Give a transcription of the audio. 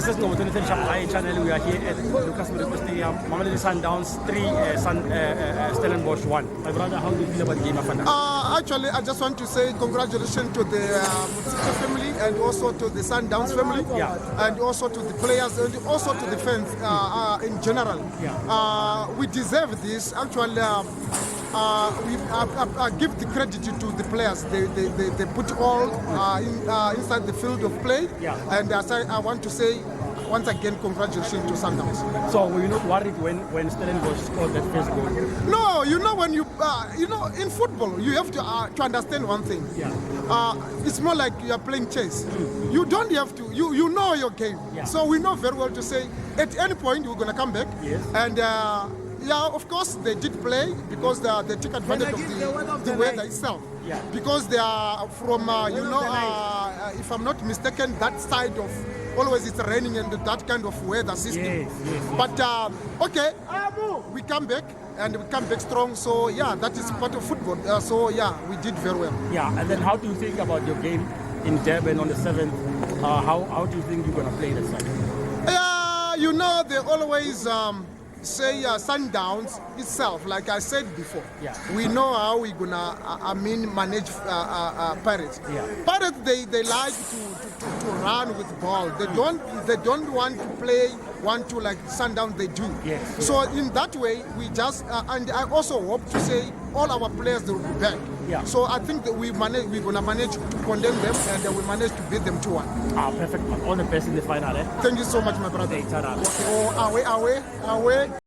This is Ngoma 23 Chapai channel. We are here at Lucas Medicine Stadium. Mamelodi Sundowns 3, Stellenbosch 1. My brother, how do you feel about the game after that? Actually, I just want to say congratulations to the Motsika family and also to the Sundowns family, and also to the players and also to the fans in general. We deserve this. Actually, I give the credit to the players. They put all inside the field of play, and I want to say once again congratulations to Sundowns. So were you not worried when Stellenbosch scored that first goal? No, you know when you in football you have to understand one thing. It's more like you are playing chess. You don't have to. You know your game. So we know very well to say at any point we're gonna come back. And of course they did play because they took advantage of the weather itself. Because they are from if I'm not mistaken, that side of always it's raining and that kind of weather system. But okay, we come back and we come back strong. So that is part of football. So we did very well. And then how do you think about your game in Durban on the 7th? How do you think you're gonna play that side? They always say Sundowns itself, like I said before. We know how we're gonna manage Pirates. Pirates they like to run with ball. They don't want to play 1-2 like Sundowns they do. So in that way we just and I also hope to say all our players they will be back. So I think that we're gonna manage to condemn them and we manage to beat them 2-1. Perfect. All the best in the final. Thank you so much, my brother. Hey, away.